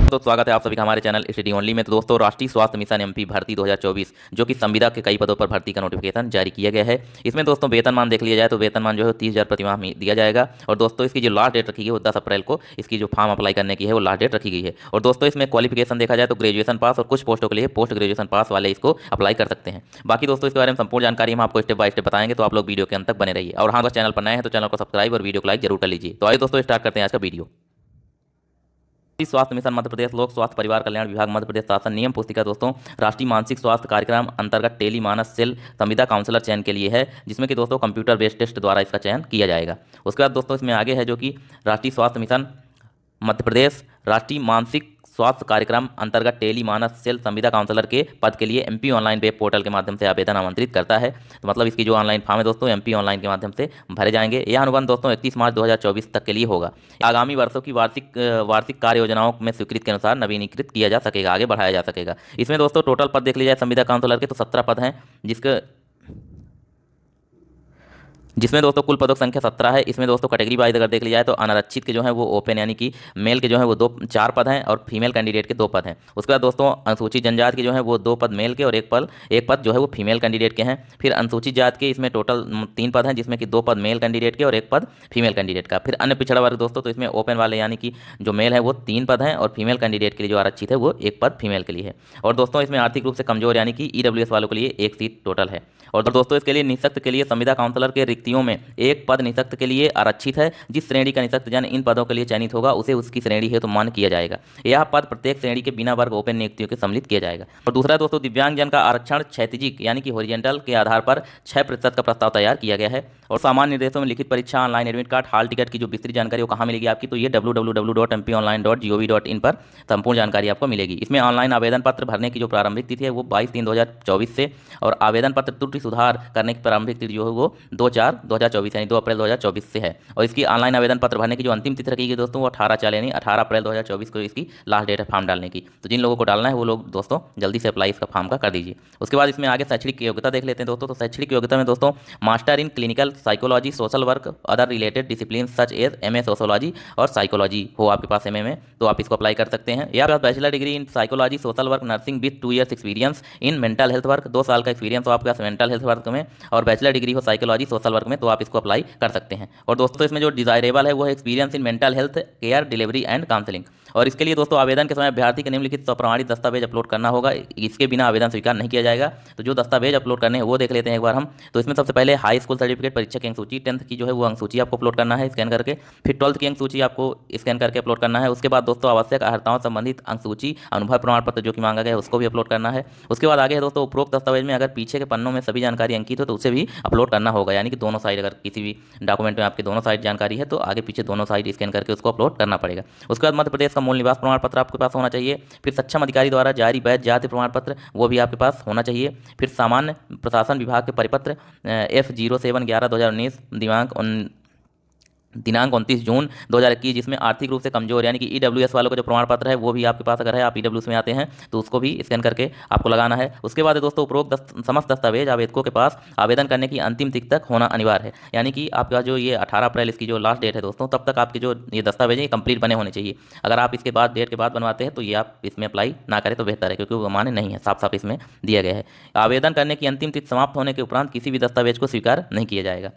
तो स्वागत है आप सभी का हमारे चैनल स्टडी ओनली में। तो दोस्तों, राष्ट्रीय स्वास्थ्य मिशन एमपी भर्ती 2024 जो कि संविदा के कई पदों पर भर्ती का नोटिफिकेशन जारी किया गया है। इसमें दोस्तों वेतनमान देख लिया जाए तो वेतनमान जो है 30,000 प्रतिमाह में दिया जाएगा। और दोस्तों इसकी जो लास्ट डेट रखी गई है वो 10 अप्रैल को इसकी जो फॉर्म अप्लाई करने की है वो लास्ट डेट रखी गई है। और दोस्तों इसमें क्वालिफिकेशन देखा जाए तो ग्रेजुएशन पास और कुछ पोस्टों के लिए पोस्ट ग्रेजुएशन पास वाले इसको अप्लाई कर सकते हैं। बाकी दोस्तों इसके बारे में संपूर्ण जानकारी हम आपको स्टेप बाय स्टेप बताएंगे, तो आप लोग वीडियो के अंत तक बने रहिए। और हाँ, बस चैनल पर नए हैं तो चैनल को सब्सक्राइब और वीडियो को लाइक जरूर कर लीजिए। तो आइए दोस्तों स्टार्ट करते हैं आज का वीडियो। स्वास्थ्य मिशन मध्य प्रदेश लोक स्वास्थ्य परिवार कल्याण विभाग मध्य प्रदेश शासन नियम पुस्तिका दोस्तों राष्ट्रीय मानसिक स्वास्थ्य कार्यक्रम अंतर्गत टेली मानस सेल संविदा काउंसलर चयन के लिए है, जिसमें कि दोस्तों कंप्यूटर बेस्ड टेस्ट द्वारा इसका चयन किया जाएगा। उसके बाद दोस्तों इसमें आगे है जो कि राष्ट्रीय स्वास्थ्य मिशन मध्य प्रदेश राष्ट्रीय मानसिक स्वास्थ्य कार्यक्रम अंतर्गत टेली मानस सेल संविदा काउंसलर के पद के लिए एमपी ऑनलाइन वेब पोर्टल के माध्यम से आवेदन आमंत्रित करता है। तो मतलब इसकी जो ऑनलाइन फॉर्म है दोस्तों एमपी ऑनलाइन के माध्यम से भरे जाएंगे। यह अनुबंध दोस्तों 31 मार्च 2024 तक के लिए होगा। आगामी वर्षों की वार्षिक कार्य योजनाओं में स्वीकृत के अनुसार नवीनीकृत किया जा सकेगा, आगे बढ़ाया जा सकेगा। इसमें दोस्तों टोटल पद देख लिया जाए संविदा काउंसलर के तो 17 पद हैं, जिसमें दोस्तों कुल पदों की संख्या 17 है। इसमें दोस्तों कैटेगरी वाइज अगर देख लिया जाए तो अनारक्षित के जो है वो ओपन यानी कि मेल के जो है वो 4 पद हैं और फीमेल कैंडिडेट के 2 पद हैं। उसके बाद दोस्तों अनुसूचित जनजाति के जो है वो 2 पद मेल के और एक पद जो है वो फीमेल कैंडिडेट के हैं। फिर अनुसूचित जाति के इसमें टोटल 3 पद हैं, जिसमें कि 2 पद मेल कैंडिडेट के और 1 पद फीमेल कैंडिडेट का। फिर अन्य पिछड़ा वर्ग दोस्तों तो इसमें ओपन वाले यानी कि जो मेल है वो 3 पद हैं और फीमेल कैंडिडेट के लिए जो आरक्षित है वो 1 पद फीमेल के लिए है। और दोस्तों इसमें आर्थिक रूप से कमजोर यानी कि ईडब्ल्यूएस वालों के लिए 1 सीट टोटल है। और दोस्तों इसके लिए निःशक्त के लिए संविदा काउंसलर के रिक्तियों में 1 पद निःशक्त के लिए आरक्षित है। जिस श्रेणी का निःशक्त जन इन पदों के लिए चयनित होगा उसे उसकी श्रेणी है तो मान्य किया जाएगा। यह पद प्रत्येक श्रेणी के बिना वर्ग ओपन नियुक्तियों के सम्मिलित किया जाएगा। और दूसरा दोस्तों दिव्यांग जन का आरक्षण क्षैतिजिक यानी कि हॉरिजॉन्टल के आधार पर 6% का प्रस्ताव तैयार किया गया है। और सामान्य निर्देशों में लिखित परीक्षा online admit card hall ticket की जो विस्तृत जानकारी वो कहाँ मिलेगी आपकी, तो ये www.mpionline.gov.in पर संपूर्ण जानकारी आपको मिलेगी। इसमें ऑनलाइन आवेदन पत्र भरने की जो प्रारंभिक तिथि है वो 22/3/2024 से और आवेदन पत्र त्रुटि सुधार करने की प्रारंभिक तिथि जो है वो 2/4/2024 यानी 2 अप्रैल 2024 से है। और इसकी ऑनलाइन आवेदन पत्र भरने की जो अंतिम तिथि रखी गई दोस्तों वो 18/4 यानी 18 अप्रैल 2024 को इसकी लास्ट डेट है फॉर्म डालने की। तो जिन लोगों को डालना है वो लोग दोस्तों जल्दी से अप्लाई इसका फॉर्म का कर दीजिए। उसके बाद इसमें आगे शैक्षणिक योग्यता देख लेते हैं दोस्तों। तो शैक्षणिक योग्यता में दोस्तों master in clinical psychology social work other related discipline such as MA sociology और साइकोलॉजी हो आपके पास एमए में तो आप इसको अप्लाई कर सकते हैं। या फिर bachelor degree in psychology social work nursing with 2 years experience in mental health work, 2 साल का एक्सपीरियंस हो आपके पास मेंटल हेल्थ वर्क में और बैचलर डिग्री हो साइकोलॉजी सोशल वर्क में तो आप इसको अप्लाई कर सकते हैं। और दोस्तों इसमें जो डिजायरेबल है वो है experience in mental health care delivery and counselling. और इसके लिए दोस्तों आवेदन के समय अभ्यर्थी के निम्नलिखित प्रमाणित दस्तावेज अपलोड करना होगा, इसके बिना आवेदन स्वीकार नहीं किया जाएगा। तो जो दस्तावेज अपलोड करने हैं वो देख लेते हैं एक बार हम। तो इसमें सबसे पहले हाई स्कूल सर्टिफिकेट परीक्षा की अंक सूची 10th की जो है वो अंक सूची आपको अपलोड करना है स्कैन करके। फिर 12th की अंक सूची आपको स्कैन करके अपलोड करना है। उसके बाद दोस्तों आवश्यक अर्हताओं संबंधित अंक सूची अनुभव प्रमाण पत्र जो कि मांगा गया है उसको भी अपलोड करना है। उसके बाद आगे है दोस्तों उपरोक्त दस्तावेज में अगर पीछे के पन्नों में सभी जानकारी अंकित हो तो उसे भी अपलोड करना होगा, यानी कि दोनों साइड अगर किसी भी डॉक्यूमेंट में आपके दोनों साइड जानकारी है तो आगे पीछे दोनों साइड स्कैन करके उसको अपलोड करना पड़ेगा। उसके बाद मध्य प्रदेश का मूल निवास प्रमाण पत्र आपके पास होना चाहिए। फिर सक्षम अधिकारी द्वारा जारी वैध जाति प्रमाण पत्र वो भी आपके पास होना चाहिए। फिर सामान्य प्रशासन विभाग के परिपत्र F07/11/2019 दिनांक 29 जून 2021, जिसमें आर्थिक रूप से कमजोर यानी कि ईडब्ल्यूएस वालों का जो प्रमाण पत्र है वो भी आपके पास अगर है आप ईडब्ल्यूएस में आते हैं तो उसको भी स्कैन करके आपको लगाना है। उसके बाद दोस्तों उपरोक्त समस्त दस्तावेज आवेदकों के पास आवेदन करने की अंतिम तिथि तक होना अनिवार्य है, यानी कि आपका जो ये 18 अप्रैल इसकी जो लास्ट डेट है दोस्तों तब तक आपके जो ये दस्तावेज है कंप्लीट बने होने चाहिए। अगर आप इसके बाद डेट के बाद बनवाते हैं तो ये आप इसमें अप्लाई ना करें तो बेहतर है, क्योंकि वो मान्य नहीं है, साफ साफ इसमें दिया गया है। आवेदन करने की अंतिम तिथि समाप्त होने के उपरांत किसी भी दस्तावेज को स्वीकार नहीं किया जाएगा।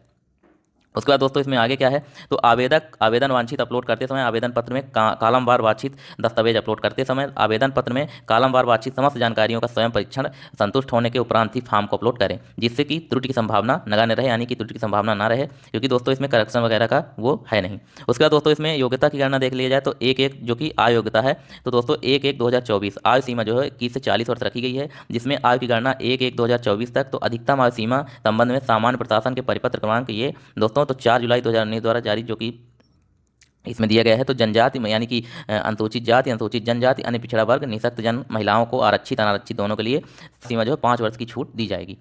उसके बाद दोस्तों इसमें आगे क्या है तो आवेदन वांछित अपलोड करते समय आवेदन पत्र में कालमवार वांछित दस्तावेज अपलोड करते समय आवेदन पत्र में कालमवार वांछित समस्त जानकारियों का स्वयं परीक्षण संतुष्ट होने के उपरांत ही फॉर्म को अपलोड करें, जिससे कि त्रुटि की संभावना नगण्य रहे, यानी कि त्रुटि की संभावना ना रहे, क्योंकि दोस्तों इसमें करेक्शन वगैरह का वो है नहीं। उसके बाद दोस्तों इसमें योग्यता की गणना देख लिया जाए तो 1/1 जो कि आय योग्यता है तो दोस्तों 1/1/2024 आयु सीमा जो है 21 से 40 वर्ष रखी गई है, जिसमें आयु की गणना 1/1/2024 तक। तो अधिकतम आयु सीमा संबंध में सामान्य प्रशासन के परिपत्र क्रमांक ये दोस्तों तो 4 जुलाई 2019 द्वारा जारी जो कि इसमें दिया गया है। तो जनजाति में यानी कि अनुसूचित जाति अनुसूचित जनजाति अन्य पिछड़ा वर्ग निःशक्त जन महिलाओं को आरक्षित अनारक्षित दोनों के लिए सीमा जो है 5 वर्ष की छूट दी जाएगी।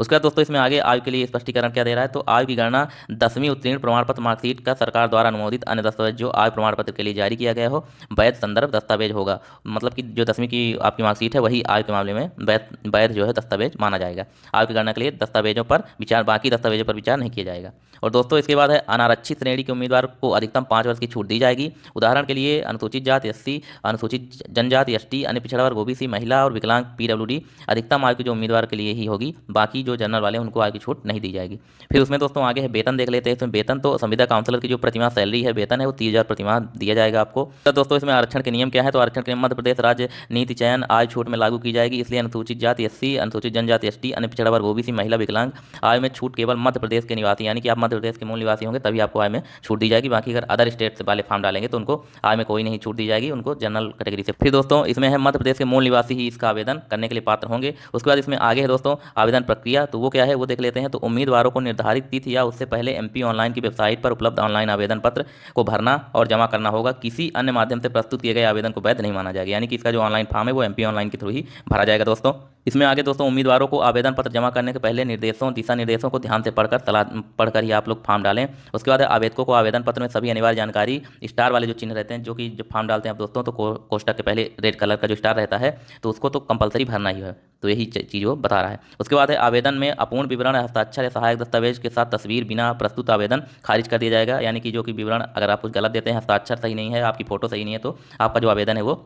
उसके बाद दोस्तों इसमें आगे आयु के लिए स्पष्टीकरण क्या दे रहा है, तो आयु की गणना 10वीं उत्तीर्ण प्रमाण पत्र मार्कशीट का सरकार द्वारा अनुमोदित अन्य दस्तावेज जो आयु प्रमाण पत्र के लिए जारी किया गया हो वैध संदर्भ दस्तावेज होगा। मतलब कि जो 10वीं की आपकी मार्कशीट है वही आयु के मामले में वैध जो है दस्तावेज माना जाएगा। आयु की गणना के लिए दस्तावेजों पर विचार, बाकी दस्तावेजों पर विचार नहीं किया जाएगा। और दोस्तों इसके बाद है अनारक्षित श्रेणी के उम्मीदवार को अधिकतम 5 वर्ष की छूट दी जाएगी। उदाहरण के लिए अनुसूचित जाति एससी, अनुसूचित जनजाति एसटी, अन्य पिछड़ा वर्ग ओबीसी, महिला और विकलांग पीडब्ल्यूडी अधिकतम आयु के जो उम्मीदवार के लिए ही होगी। बाकी जो जनरल वाले उनको आयु की छूट नहीं दी जाएगी। फिर उसमें दोस्तों आगे है वेतन देख लेते हैं। इसमें वेतन तो संविदा काउंसलर की जो प्रतिमाह सैलरी है, वेतन है वो 30,000 प्रतिमाह दिया जाएगा आपको। तो दोस्तों इसमें आरक्षण के नियम क्या है, तो आरक्षण के नियम मध्य प्रदेश राज्य नीति चयन आयु छूट में लागू की जाएगी। इसलिए अनुसूचित जाति एससी, अनुसूचित जनजाति एसटी, अन्य पिछड़ा वर्ग ओबीसी, महिला, विकलांग आयु में छूट केवल मध्य प्रदेश के निवासी, यानी कि आप मध्य प्रदेश के मूल निवासी होंगे तभी आपको आय में छूट दी जाएगी। बाकी अगर अदर स्टेट से वाले फॉर्म डालेंगे तो उनको आय में कोई नहीं छूट दी जाएगी, उनको जनरल कैटेगरी से। फिर दोस्तों इसमें है मध्य प्रदेश के मूल निवासी ही इसका आवेदन करने के लिए पात्र होंगे। उसके बाद इसमें आगे है दोस्तों आवेदन प्रक्रिया, तो वो क्या है वो देख लेते हैं। तो उम्मीदवारों को निर्धारित तिथि या उससे पहले एमपी ऑनलाइन की वेबसाइट पर उपलब्ध ऑनलाइन आवेदन पत्र को भरना और जमा करना होगा। किसी अन्य माध्यम से प्रस्तुत किए गए आवेदन को वैध नहीं माना जाएगा, यानी कि इसका जो ऑनलाइन फॉर्म है वो एमपी ऑनलाइन के थ्रू ही भरा जाएगा। दोस्तों इसमें आगे दोस्तों उम्मीदवारों को आवेदन पत्र जमा करने के पहले दिशा निर्देशों को ध्यान से पढ़कर ही आप लोग फॉर्म डालें। उसके बाद आवेदकों को आवेदन पत्र में सभी अनिवार्य जानकारी, स्टार वाले जो चिन्ह रहते हैं, जो कि जब फॉर्म डालते हैं आप दोस्तों तो कोष्टक के पहले रेड कलर का जो स्टार रहता है तो उसको तो कंपलसरी भरना ही है, तो यही चीज़ वो बता रहा है। उसके बाद है आवेदन में अपूर्ण विवरण, हस्ताक्षर या सहायक दस्तावेज के साथ तस्वीर बिना प्रस्तुत आवेदन खारिज कर दिया जाएगा। यानी कि जो कि विवरण अगर आप कुछ गलत देते हैं, हस्ताक्षर सही नहीं है, आपकी फोटो सही नहीं है, तो आपका जो आवेदन है वो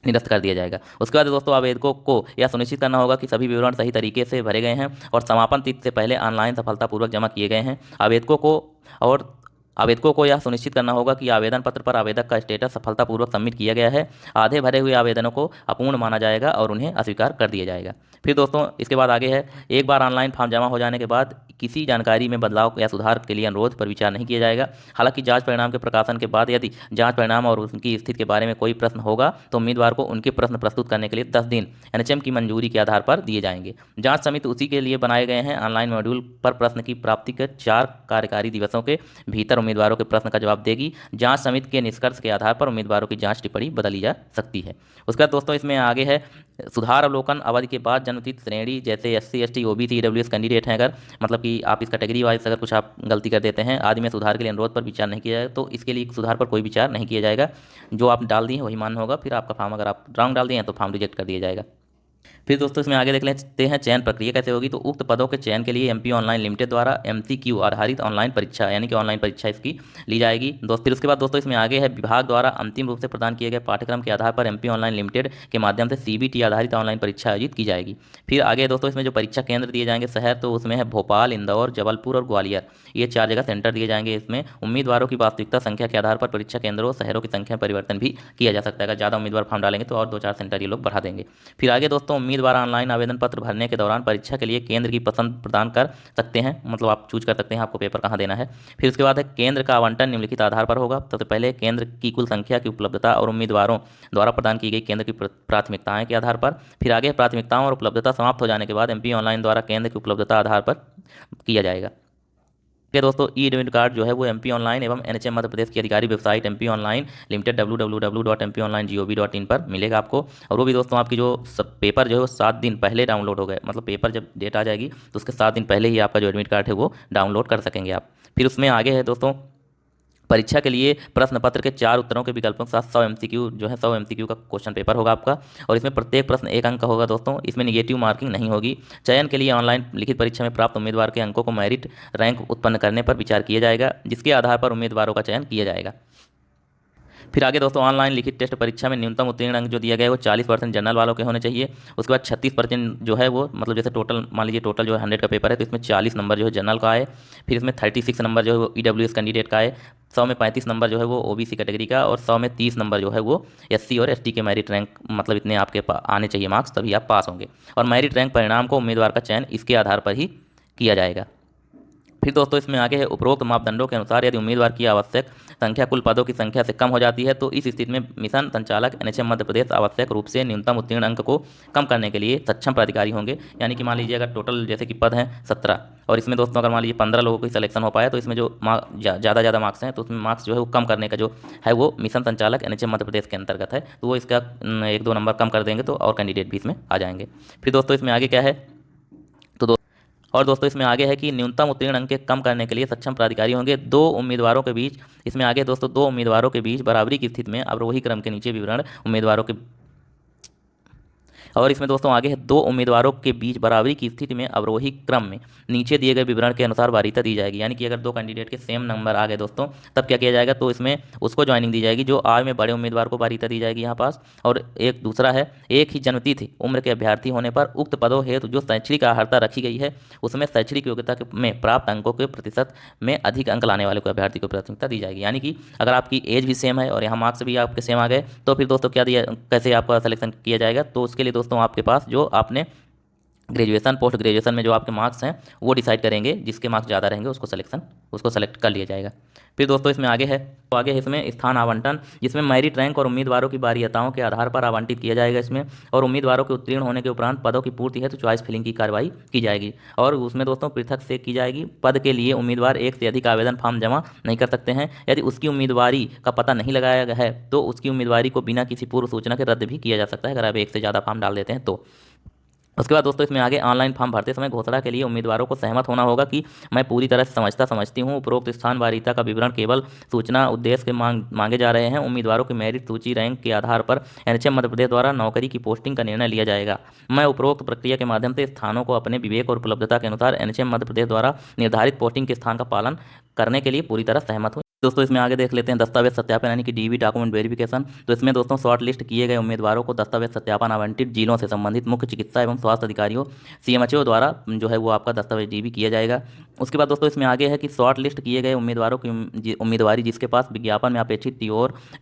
निरस्त कर दिया जाएगा। उसके बाद दोस्तों आवेदकों को यह सुनिश्चित करना होगा कि सभी विवरण सही तरीके से भरे गए हैं और समापन तिथि से पहले ऑनलाइन सफलतापूर्वक जमा किए गए हैं। आवेदकों को यह सुनिश्चित करना होगा कि आवेदन पत्र पर आवेदक का स्टेटस सफलतापूर्वक सबमिट किया गया है। आधे भरे हुए आवेदनों को अपूर्ण माना जाएगा और उन्हें अस्वीकार कर दिया जाएगा। फिर दोस्तों इसके बाद आगे है एक बार ऑनलाइन फॉर्म जमा हो जाने के बाद किसी जानकारी में बदलाव या सुधार के लिए अनुरोध पर विचार नहीं किया जाएगा। हालांकि जांच परिणाम के प्रकाशन के बाद यदि जांच परिणाम और उनकी स्थिति के बारे में कोई प्रश्न होगा तो उम्मीदवार को उनके प्रश्न प्रस्तुत करने के लिए 10 दिन एनएचएम की मंजूरी के आधार पर दिए जाएंगे। जांच समिति उसी के लिए बनाए गए हैं। ऑनलाइन मॉड्यूल पर प्रश्न की प्राप्ति के 4 कार्यकारी दिवसों के भीतर उम्मीदवारों के प्रश्न का जवाब देगी। जांच समिति के निष्कर्ष के आधार पर उम्मीदवारों की जांच टिप्पणी बदली जा सकती है। उसके बाद दोस्तों इसमें आगे है सुधार अवलोकन अवधि के बाद जन्मतिथि श्रेणी, जैसे SC ST OBC EWS candidate हैं, अगर मतलब कि आप इस कैटेगरी वाइज अगर कुछ आप गलती कर देते हैं आदि में सुधार के लिए अनुरोध पर विचार नहीं किया जाएगा, तो इसके लिए सुधार पर कोई विचार नहीं किया जाएगा। जो आप डाल दिए वही मान्य होगा। फिर आपका फॉर्म अगर आप रॉन्ग डाल दिए हैं तो फॉर्म रिजेक्ट कर दिया जाएगा। फिर दोस्तों इसमें आगे देख लेते हैं चयन प्रक्रिया कैसे होगी। तो उक्त पदों के चयन के लिए एमपी ऑनलाइन लिमिटेड द्वारा एमसीक्यू आधारित ऑनलाइन परीक्षा, यानी कि ऑनलाइन परीक्षा इसकी ली जाएगी। फिर उसके बाद दोस्तों इसमें आगे है विभाग द्वारा अंतिम रूप से प्रदान किए गए पाठ्यक्रम के आधार पर एमपी ऑनलाइन लिमिटेड के माध्यम से सीबीटी आधारित ऑनलाइन परीक्षा आयोजित की जाएगी। फिर आगे दोस्तों इसमें जो परीक्षा केंद्र दिए जाएंगे शहर, तो उसमें है भोपाल, इंदौर, जबलपुर और ग्वालियर, ये 4 जगह सेंटर दिए जाएंगे। इसमें उम्मीदवारों की वास्तविकता संख्या के आधार पर परीक्षा केंद्रों शहरों की संख्या में परिवर्तन भी किया जा सकता है। अगर ज़्यादा उम्मीदवार फॉर्म डालेंगे तो और 2-4 सेंटर ये लोग बढ़ा देंगे। फिर आगे दोस्तों उम्मीदवार ऑनलाइन आवेदन पत्र भरने के दौरान परीक्षा के लिए केंद्र की पसंद प्रदान कर सकते हैं, मतलब आप चूज कर सकते हैं आपको पेपर कहाँ देना है। फिर उसके बाद है केंद्र का आवंटन निम्नलिखित आधार पर होगा। सबसे पहले केंद्र की कुल संख्या की उपलब्धता और उम्मीदवारों द्वारा प्रदान की गई केंद्र की प्राथमिकताएं के आधार पर। फिर आगे प्राथमिकताओं और उपलब्धता समाप्त हो जाने के बाद एमपी ऑनलाइन द्वारा केंद्र की उपलब्धता आधार पर किया जाएगा। के दोस्तों ई एडमिट कार्ड जो है वो एमपी ऑनलाइन एवं एनएचएम मध्य प्रदेश की अधिकारी website MP online limited www.mpionline.gov.in पर मिलेगा आपको। और वो भी दोस्तों आपकी जो सब पेपर जो है वो 7 दिन पहले डाउनलोड हो गए, मतलब पेपर जब डेट आ जाएगी तो उसके 7 दिन पहले ही आपका जो एडमिट कार्ड है वो डाउनलोड कर सकेंगे आप। फिर उसमें आगे है दोस्तों परीक्षा के लिए प्रश्न पत्र के 4 उत्तरों के विकल्पों के साथ 100 एमसीक्यू जो है 100 एमसीक्यू का क्वेश्चन पेपर होगा आपका। और इसमें प्रत्येक प्रश्न 1 अंक का होगा दोस्तों। इसमें निगेटिव मार्किंग नहीं होगी। चयन के लिए ऑनलाइन लिखित परीक्षा में प्राप्त उम्मीदवार के अंकों को मेरिट रैंक उत्पन्न करने पर विचार किया जाएगा, जिसके आधार पर उम्मीदवारों का चयन किया जाएगा। फिर आगे दोस्तों ऑनलाइन लिखित टेस्ट परीक्षा में न्यूनतम उत्तीर्ण अंक जो दिया गया है वो 40% जनरल वालों के होने चाहिए। उसके बाद 36% जो है वो मतलब जैसे टोटल मान लीजिए टोटल जो है 100 का पेपर है तो इसमें 40 नंबर जो है जनरल का आए। फिर इसमें 36 नंबर जो है वो ईडब्ल्यूएस कैंडिडेट का आए। 100 में 35 नंबर जो है वो ओबीसी कैटेगरी का, और 100 में 30 नंबर जो है वो एससी और एसटी के मेरिट रैंक, मतलब इतने आपके आने चाहिए मार्क्स, तभी आप पास होंगे। और मेरिट रैंक परिणाम को उम्मीदवार का चयन इसके आधार पर ही किया जाएगा। फिर दोस्तों इसमें आगे है उपरोक्त मापदंडों के अनुसार यदि उम्मीदवार की आवश्यक संख्या कुल पदों की संख्या से कम हो जाती है तो इस स्थिति में मिशन संचालक एनएचएम मध्य प्रदेश आवश्यक रूप से न्यूनतम उत्तीर्ण अंक को कम करने के लिए सक्षम प्राधिकारी होंगे। यानी कि मान लीजिए अगर टोटल जैसे कि पद हैं 17 और इसमें दोस्तों अगर मान लीजिए 15 लोगों की सिलेक्शन हो पाया तो इसमें जो ज़्यादा मार्क्स हैं तो उसमें मार्क्स जो है वो कम करने का जो है वो मिशन संचालक एनएचएम मध्य प्रदेश के अंतर्गत है, तो वो इसका 1-2 नंबर कम कर देंगे तो और कैंडिडेट भी इसमें आ जाएंगे। फिर दोस्तों इसमें आगे क्या है, और दोस्तों इसमें आगे है कि न्यूनतम उत्तीर्ण अंक के कम करने के लिए सक्षम प्राधिकारी होंगे। दो उम्मीदवारों के बीच, इसमें आगे दोस्तों दो उम्मीदवारों के बीच बराबरी की स्थिति में अवरोही क्रम के नीचे विवरण उम्मीदवारों के, और इसमें दोस्तों आगे है दो उम्मीदवारों के बीच बराबरी की स्थिति में अवरोही क्रम में नीचे दिए गए विवरण के अनुसार वरीयता दी जाएगी। यानी कि अगर दो कैंडिडेट के सेम नंबर आ गए दोस्तों, तब क्या किया जाएगा, तो इसमें उसको ज्वाइनिंग दी जाएगी जो आय में बड़े उम्मीदवार को वरीयता दी जाएगी यहाँ पास। और एक दूसरा है, एक ही जन्मतिथि उम्र के अभ्यर्थी होने पर उक्त पदों हेतु जो शैक्षणिक अर्हता रखी गई है उसमें शैक्षणिक योग्यता में प्राप्त अंकों के प्रतिशत में अधिक अंक लाने वाले को अभ्यर्थी को प्राथमिकता दी जाएगी। यानी कि अगर आपकी एज भी सेम है और यहाँ मार्क्स भी आपके सेम आ गए, तो फिर दोस्तों क्या दिया, कैसे आपका सिलेक्शन किया जाएगा, तो उसके लिए दोस्तों आपके पास जो आपने ग्रेजुएशन पोस्ट ग्रेजुएशन में जो आपके मार्क्स हैं वो डिसाइड करेंगे, जिसके मार्क्स ज़्यादा रहेंगे उसको सेलेक्ट कर लिया जाएगा। फिर दोस्तों इसमें आगे है, तो आगे है इसमें स्थान आवंटन, जिसमें मेरिट रैंक और उम्मीदवारों की वरीयताओं के आधार पर आवंटित किया जाएगा इसमें, और उम्मीदवारों के उत्तीर्ण होने के उपरांत पदों की पूर्ति है तो चॉइस फिलिंग की कार्रवाई की जाएगी। और उसमें दोस्तों पृथक से की जाएगी। पद के लिए उम्मीदवार एक से अधिक आवेदन फॉर्म जमा नहीं कर सकते हैं। यदि उसकी उम्मीदवारी का पता नहीं लगाया गया है तो उसकी उम्मीदवारी को बिना किसी पूर्व सूचना के रद्द भी किया जा सकता है, अगर आप एक से ज़्यादा फॉर्म डाल देते हैं तो। उसके बाद दोस्तों इसमें आगे ऑनलाइन फॉर्म भरते समय घोषणा के लिए उम्मीदवारों को सहमत होना होगा कि मैं पूरी तरह से समझती हूँ उपरोक्त स्थान वारिता का विवरण केवल सूचना उद्देश्य के मांगे जा रहे हैं। उम्मीदवारों की मेरिट सूची रैंक के आधार पर एनएचएम मध्य प्रदेश द्वारा नौकरी की पोस्टिंग का निर्णय लिया जाएगा। मैं उपरोक्त प्रक्रिया के माध्यम से स्थानों को अपने विवेक और उपलब्धता के अनुसार एनएचएम मध्य प्रदेश द्वारा निर्धारित पोस्टिंग के स्थान का पालन करने के लिए पूरी तरह सहमत हूँ। दोस्तों इसमें आगे देख लेते हैं दस्तावेज सत्यापन यानी कि डीवी डॉक्यूमेंट वेरिफिकेशन। तो इसमें दोस्तों शॉर्ट लिस्ट किए गए उम्मीदवारों को दस्तावेज सत्यापन आवंटित जिलों से संबंधित मुख्य चिकित्सा एवं स्वास्थ्य अधिकारियों सीएमएचओ द्वारा जो है वो आपका दस्तावेज डीवी किया जाएगा। उसके बाद दोस्तों इसमें आगे है कि शॉर्ट लिस्ट किए गए उम्मीदवारों की उम्मीदवारी जिसके पास विज्ञापन में अपेक्षित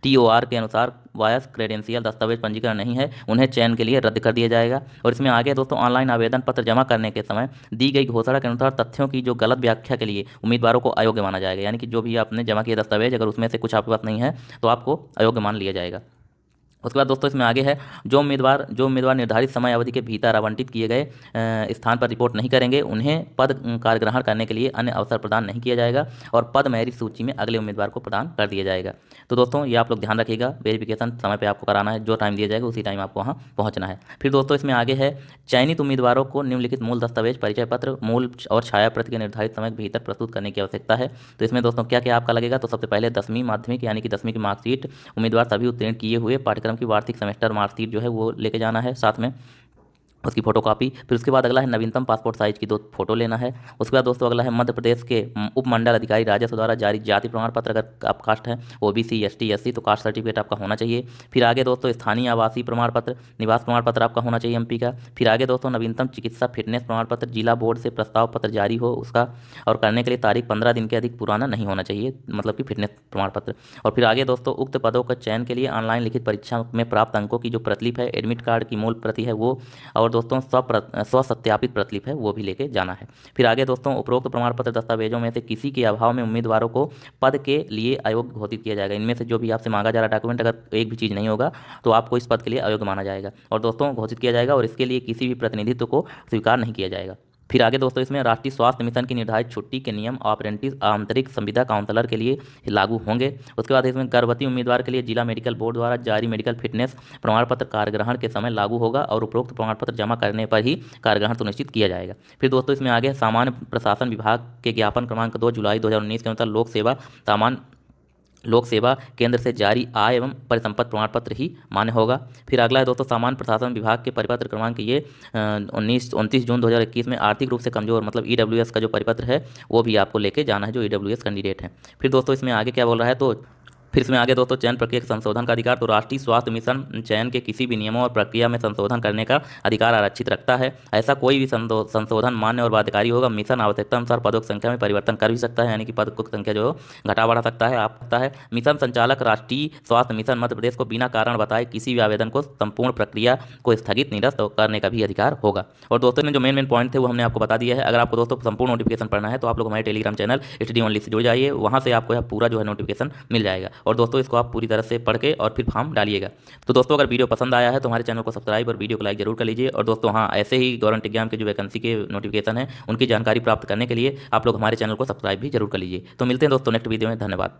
टीओआर के अनुसार वायस क्रेडेंशियल दस्तावेज पंजीकरण नहीं है, उन्हें चयन के लिए रद्द कर दिया जाएगा। और इसमें आगे दोस्तों ऑनलाइन आवेदन पत्र जमा करने के समय दी गई घोषणा के अनुसार तथ्यों की जो गलत व्याख्या के लिए उम्मीदवारों को अयोग्य माना जाएगा। यानी कि जो भी आपने जमा किया दस्तावेज अगर उसमें से कुछ आपके पास नहीं है तो आपको अयोग्य मान लिया जाएगा। उसके बाद दोस्तों इसमें आगे है जो उम्मीदवार निर्धारित समय अवधि के भीतर आवंटित किए गए स्थान पर रिपोर्ट नहीं करेंगे उन्हें पद कार्यग्रहण करने के लिए अन्य अवसर प्रदान नहीं किया जाएगा और पद मेरिट सूची में अगले उम्मीदवार को प्रदान कर दिया जाएगा। तो दोस्तों ये आप लोग ध्यान रखिएगा, वेरिफिकेशन समय पे आपको कराना है, जो टाइम दिया जाएगा उसी टाइम आपको वहाँ पहुँचना है। फिर दोस्तों इसमें आगे है चयनित उम्मीदवारों को निम्नलिखित मूल दस्तावेज परिचय पत्र मूल और छाया प्रति के निर्धारित समय के भीतर प्रस्तुत करने की आवश्यकता है। तो इसमें दोस्तों क्या क्या आपका लगेगा, तो सबसे पहले 10वीं माध्यमिक यानी कि 10वीं की मार्कशीट, उम्मीदवार सभी उत्तीर्ण किए हुए पाठ्यक्रम की वार्षिक सेमेस्टर मार्कशीट जो है वो लेके जाना है साथ में, उसकी फोटो कॉपी। फिर उसके बाद अगला है नवीनतम पासपोर्ट साइज की 2 फोटो लेना है। उसके बाद दोस्तों अगला है मध्य प्रदेश के उप मंडल अधिकारी राजस्व द्वारा जारी जाति प्रमाण पत्र, अगर आप कास्ट है ओबीसी एसटी एससी तो कास्ट सर्टिफिकेट आपका होना चाहिए। फिर आगे दोस्तों स्थानीय आवासीय प्रमाण पत्र निवास प्रमाण पत्र आपका होना चाहिए एमपी का। फिर आगे दोस्तों नवीनतम चिकित्सा फिटनेस प्रमाण पत्र जिला बोर्ड से प्रस्ताव पत्र जारी हो उसका, और करने के लिए तारीख 15 दिन के अधिक पुराना नहीं होना चाहिए, मतलब कि फिटनेस प्रमाण पत्र। और फिर आगे दोस्तों उक्त पदों का चयन के लिए ऑनलाइन लिखित परीक्षा में प्राप्त अंकों की जो प्रतिलिपि है, एडमिट कार्ड की मूल प्रति है वो, और दोस्तों स्वसत्यापित प्रतिलिपि है वो भी लेके जाना है। फिर आगे दोस्तों उपरोक्त प्रमाण पत्र दस्तावेजों में से किसी के अभाव में उम्मीदवारों को पद के लिए अयोग्य घोषित किया जाएगा। इनमें से जो भी आपसे मांगा जा रहा डॉक्यूमेंट अगर एक भी चीज़ नहीं होगा तो आपको इस पद के लिए अयोग्य माना जाएगा और दोस्तों घोषित किया जाएगा, और इसके लिए किसी भी प्रतिनिधित्व को स्वीकार नहीं किया जाएगा। फिर आगे दोस्तों इसमें राष्ट्रीय स्वास्थ्य मिशन की निर्धारित छुट्टी के नियम अप्रेंटिस आंतरिक संविदा काउंसलर के लिए लागू होंगे। उसके बाद इसमें गर्भवती उम्मीदवार के लिए जिला मेडिकल बोर्ड द्वारा जारी मेडिकल फिटनेस प्रमाण पत्र कार्यग्रहण के समय लागू होगा और उपरोक्त प्रमाण पत्र जमा करने पर ही कार्यग्रहण सुनिश्चित किया जाएगा। फिर दोस्तों इसमें आगे सामान्य प्रशासन विभाग के ज्ञापन क्रमांक 2 जुलाई 2019 के अनुसार लोक सेवा केंद्र से जारी आय एवं परिसंपत्ति प्रमाण पत्र ही मान्य होगा। फिर अगला है दोस्तों सामान्य प्रशासन विभाग के परिपत्र क्रमांक ये 29 जून 2021 में आर्थिक रूप से कमजोर मतलब ईडब्ल्यूएस का जो परिपत्र है वो भी आपको लेके जाना है जो ईडब्ल्यूएस कैंडिडेट है। फिर दोस्तों इसमें आगे क्या बोल रहा है, तो फिर इसमें आगे दोस्तों चयन प्रक्रिया के संशोधन का अधिकार, तो राष्ट्रीय स्वास्थ्य मिशन चयन के किसी भी नियमों और प्रक्रिया में संशोधन करने का अधिकार आरक्षित रखता है। ऐसा कोई भी संशोधन मान्य और बाध्यकारी होगा। मिशन आवश्यकता अनुसार पदों की संख्या में परिवर्तन कर भी सकता है, यानी कि पद की संख्या जो घटा बढ़ा सकता है आप सकता है। मिशन संचालक राष्ट्रीय स्वास्थ्य मिशन मध्य प्रदेश को बिना कारण बताए किसी भी आवेदन को संपूर्ण प्रक्रिया को स्थगित निरस्त करने का भी अधिकार होगा। और दोस्तों ने जो मेन पॉइंट थे वो हमने आपको बता दिया है। अगर आपको दोस्तों संपूर्ण नोटिफिकेशन पढ़ना है तो आप लोग हमारे Telegram channel study only say जुड़ जाइए, वहाँ से आपको पूरा जो है नोटिफिकेशन मिल जाएगा। और दोस्तों इसको आप पूरी तरह से पढ़ के और फिर फॉर्म डालिएगा। तो दोस्तों अगर वीडियो पसंद आया है तो हमारे चैनल को सब्सक्राइब और वीडियो को लाइक जरूर कर लीजिए। और दोस्तों हाँ, ऐसे ही गवर्नमेंट एग्जाम के जो वैकेंसी के नोटिफिकेशन है उनकी जानकारी प्राप्त करने के लिए आप लोग हमारे चैनल को सब्सक्राइब भी जरूर कर लीजिए। तो मिलते हैं दोस्तों नेक्स्ट वीडियो में, धन्यवाद।